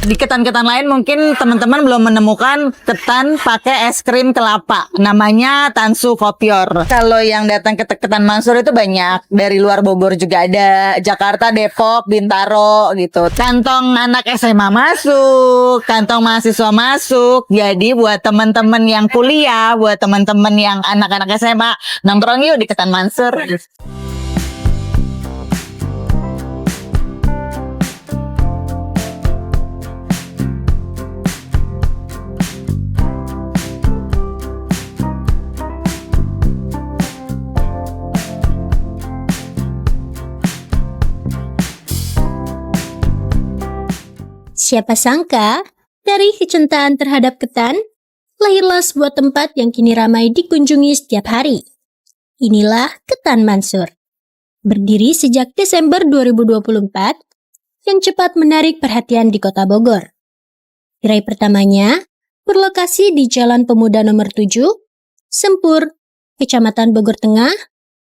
Di ketan-ketan lain mungkin teman-teman belum menemukan ketan pakai es krim kelapa. Namanya Tansu Kopior. Kalau yang datang ke Ketan Mansur itu banyak. Dari luar Bogor juga ada. Jakarta, Depok, Bintaro gitu. Kantong anak SMA masuk, kantong mahasiswa masuk. Jadi buat teman-teman yang kuliah, buat teman-teman yang anak-anak SMA, nongkrong yuk di Ketan Mansur. Siapa sangka, dari kecintaan terhadap ketan, lahirlah sebuah tempat yang kini ramai dikunjungi setiap hari. Inilah Ketan Mansur. Berdiri sejak Desember 2024, yang cepat menarik perhatian di Kota Bogor. Gerai pertamanya berlokasi di Jalan Pemuda nomor 7, Sempur, Kecamatan Bogor Tengah,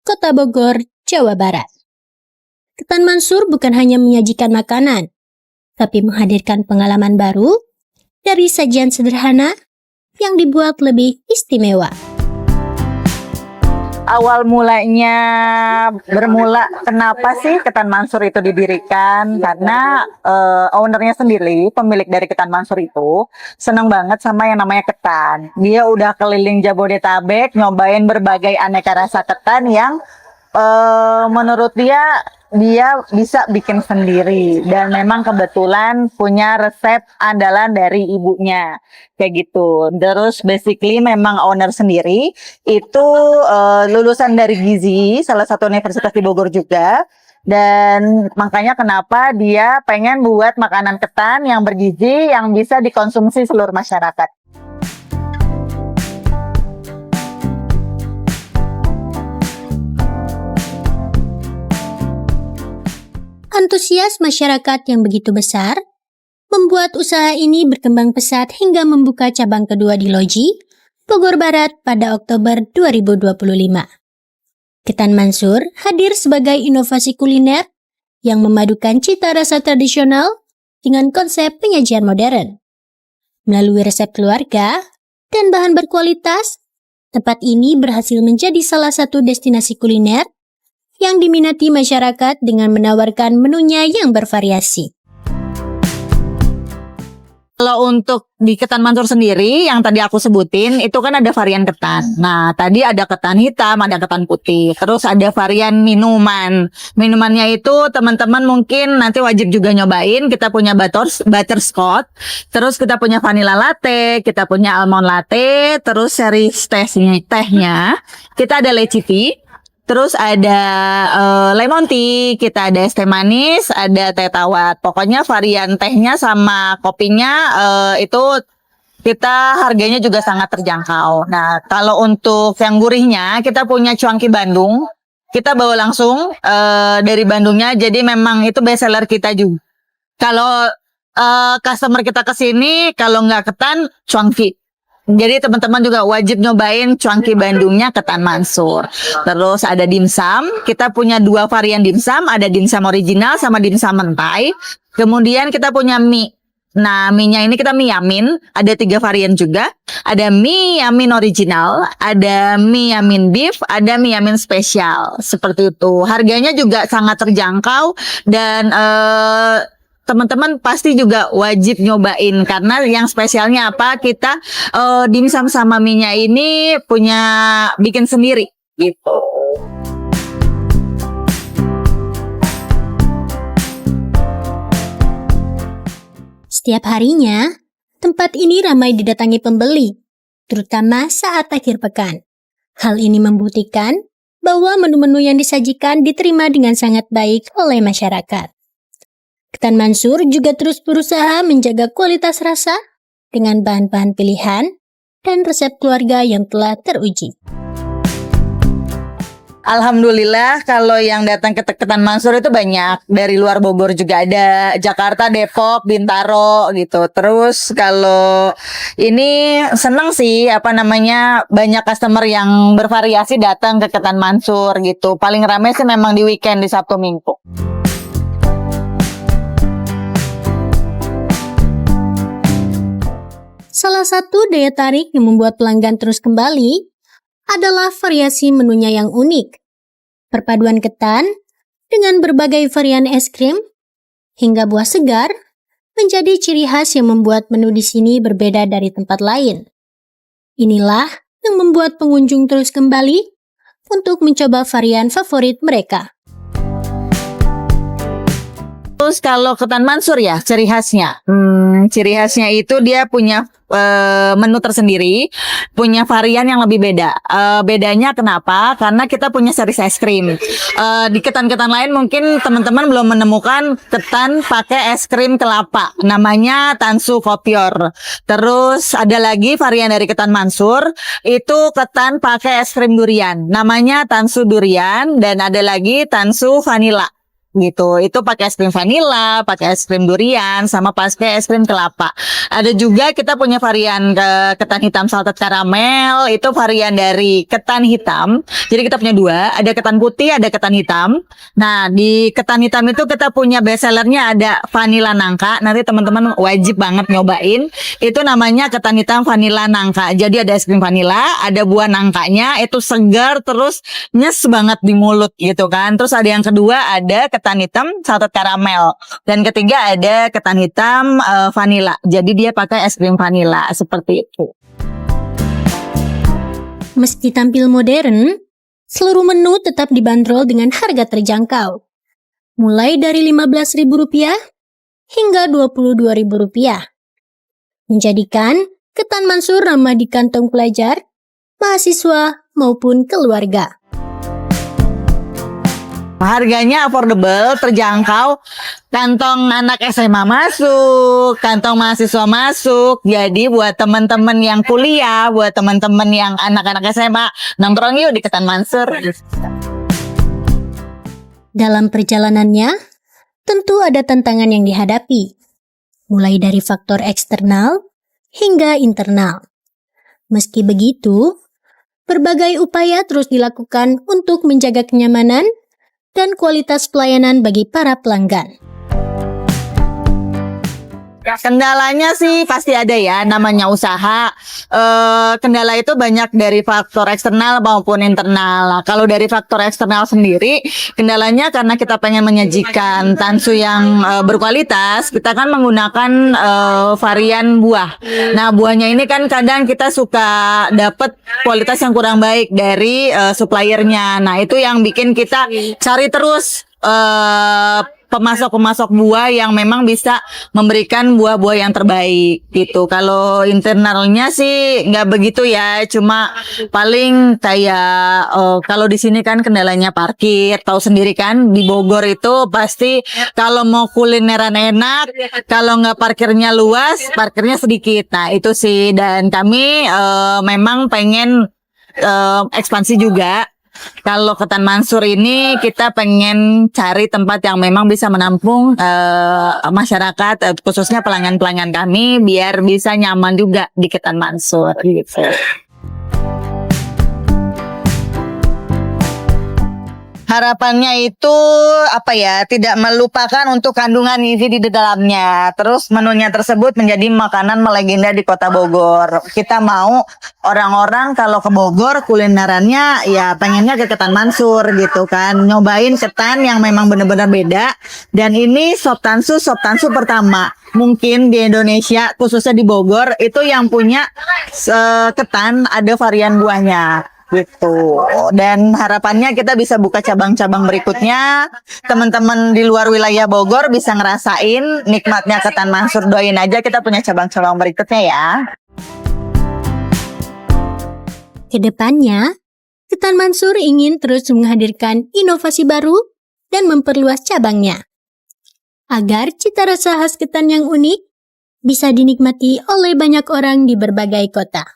Kota Bogor, Jawa Barat. Ketan Mansur bukan hanya menyajikan makanan, tapi menghadirkan pengalaman baru dari sajian sederhana yang dibuat lebih istimewa. Awal mulanya bermula kenapa sih Ketan Mansur itu didirikan? Karena ownernya sendiri, pemilik dari Ketan Mansur itu senang banget sama yang namanya ketan. Dia udah keliling Jabodetabek, nyobain berbagai aneka rasa ketan yang menurut dia bisa bikin sendiri, dan memang kebetulan punya resep andalan dari ibunya kayak gitu. Terus basically memang owner sendiri itu lulusan dari Gizi, salah satu universitas di Bogor juga, dan makanya kenapa dia pengen buat makanan ketan yang bergizi yang bisa dikonsumsi seluruh masyarakat. Antusias masyarakat yang begitu besar membuat usaha ini berkembang pesat hingga membuka cabang kedua di Loji, Bogor Barat pada Oktober 2025. Ketan Mansur hadir sebagai inovasi kuliner yang memadukan cita rasa tradisional dengan konsep penyajian modern. Melalui resep keluarga dan bahan berkualitas, tempat ini berhasil menjadi salah satu destinasi kuliner yang diminati masyarakat dengan menawarkan menunya yang bervariasi. Kalau untuk di Ketan Mansur sendiri, yang tadi aku sebutin, itu kan ada varian ketan. Nah, tadi ada ketan hitam, ada ketan putih. Terus ada varian minuman. Minumannya itu teman-teman mungkin nanti wajib juga nyobain. Kita punya butterscotch, terus kita punya vanilla latte, kita punya almond latte, terus series tehnya, kita ada leci tea. Terus ada lemon tea, kita ada es teh manis, ada teh tawar. Pokoknya varian tehnya sama kopinya itu kita harganya juga sangat terjangkau. Nah, kalau untuk yang gurihnya, kita punya cuangki Bandung. Kita bawa langsung dari Bandungnya, jadi memang itu best seller kita juga. Kalau customer kita kesini, kalau nggak ketan, cuangki. Jadi teman-teman juga wajib nyobain cuangki Bandungnya Ketan Mansur. Terus ada dimsum, kita punya 2 varian dimsum, ada dimsum original sama dimsum mentai. Kemudian kita punya mie. Nah, mie-nya ini kita mie yamin, ada 3 varian juga. Ada mie yamin original, ada mie yamin beef, ada mie yamin spesial. Seperti itu. Harganya juga sangat terjangkau dan teman-teman pasti juga wajib nyobain, karena yang spesialnya apa, kita dimsum sama mie-nya ini punya bikin sendiri gitu. Setiap harinya, tempat ini ramai didatangi pembeli, terutama saat akhir pekan. Hal ini membuktikan bahwa menu-menu yang disajikan diterima dengan sangat baik oleh masyarakat. Ketan Mansur juga terus berusaha menjaga kualitas rasa dengan bahan-bahan pilihan dan resep keluarga yang telah teruji. Alhamdulillah kalau yang datang ke Ketan Mansur itu banyak. Dari luar Bogor juga ada, Jakarta, Depok, Bintaro gitu. Terus kalau ini seneng sih banyak customer yang bervariasi datang ke Ketan Mansur gitu. Paling ramai sih memang di weekend, di Sabtu Minggu. Salah satu daya tarik yang membuat pelanggan terus kembali adalah variasi menunya yang unik. Perpaduan ketan dengan berbagai varian es krim hingga buah segar menjadi ciri khas yang membuat menu di sini berbeda dari tempat lain. Inilah yang membuat pengunjung terus kembali untuk mencoba varian favorit mereka. Terus kalau ketan Mansur ya, ciri khasnya. Ciri khasnya itu dia punya menu tersendiri, punya varian yang lebih beda. Bedanya kenapa? Karena kita punya series es krim. Di ketan-ketan lain mungkin teman-teman belum menemukan ketan pakai es krim kelapa. Namanya Tansu Kopior. Terus ada lagi varian dari ketan Mansur, itu ketan pakai es krim durian. Namanya Tansu Durian, dan ada lagi Tansu Vanilla. Gitu, itu pakai es krim vanila, pakai es krim durian, sama pakai es krim kelapa. Ada juga kita punya varian ketan hitam salted caramel, itu varian dari ketan hitam. Jadi kita punya dua, ada ketan putih, ada ketan hitam. Nah, di ketan hitam itu kita punya best sellernya ada vanila nangka. Nanti teman-teman wajib banget nyobain. Itu namanya ketan hitam vanila nangka. Jadi ada es krim vanila, ada buah nangkanya, itu segar terus nyes banget di mulut gitu kan. Terus ada yang kedua ada ketan hitam salted caramel, dan ketiga ada ketan hitam vanila. Jadi dia pakai es krim vanila seperti itu. Meski tampil modern, seluruh menu tetap dibanderol dengan harga terjangkau, mulai dari Rp15.000 hingga Rp22.000, menjadikan ketan Mansur ramah di kantong pelajar, mahasiswa maupun keluarga. Harganya affordable, terjangkau, kantong anak SMA masuk, kantong mahasiswa masuk. Jadi buat teman-teman yang kuliah, buat teman-teman yang anak-anak SMA, nongkrong yuk di Ketan Mansur. Dalam perjalanannya, tentu ada tantangan yang dihadapi, mulai dari faktor eksternal hingga internal. Meski begitu, berbagai upaya terus dilakukan untuk menjaga kenyamanan dan kualitas pelayanan bagi para pelanggan. Kendalanya sih pasti ada ya, namanya usaha. Kendala itu banyak dari faktor eksternal maupun internal. Nah, kalau dari faktor eksternal sendiri, kendalanya karena kita pengen menyajikan tansu yang berkualitas, kita kan menggunakan varian buah. Nah, buahnya ini kan kadang kita suka dapet kualitas yang kurang baik dari suppliernya. Nah, itu yang bikin kita cari terus pemasok-pemasok buah yang memang bisa memberikan buah-buah yang terbaik gitu. Kalau internalnya sih nggak begitu ya, cuma paling kayak kalau di sini kan kendalanya parkir. Tahu sendiri kan di Bogor itu pasti kalau mau kulineran enak, kalau nggak parkirnya luas, parkirnya sedikit. Nah itu sih, dan kami memang pengen ekspansi juga. Kalau Ketan Mansur ini kita pengen cari tempat yang memang bisa menampung masyarakat, khususnya pelanggan-pelanggan kami, biar bisa nyaman juga di Ketan Mansur gitu. Harapannya itu apa ya, tidak melupakan untuk kandungan gizi di dalamnya. Terus menunya tersebut menjadi makanan melegenda di Kota Bogor. Kita mau orang-orang kalau ke Bogor kulinerannya ya pengennya ke Ketan Mansur gitu kan. Nyobain ketan yang memang benar-benar beda. Dan ini sop tansu pertama mungkin di Indonesia, khususnya di Bogor, itu yang punya ketan ada varian buahnya gitu. Dan harapannya kita bisa buka cabang-cabang berikutnya. Teman-teman di luar wilayah Bogor bisa ngerasain nikmatnya Ketan Mansur. Doain aja kita punya cabang-cabang berikutnya ya. Kedepannya, Ketan Mansur ingin terus menghadirkan inovasi baru dan memperluas cabangnya, agar cita rasa khas ketan yang unik bisa dinikmati oleh banyak orang di berbagai kota.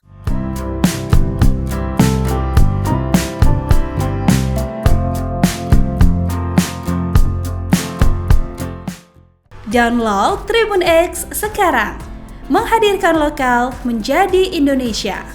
Download Tribun X sekarang, menghadirkan lokal menjadi Indonesia.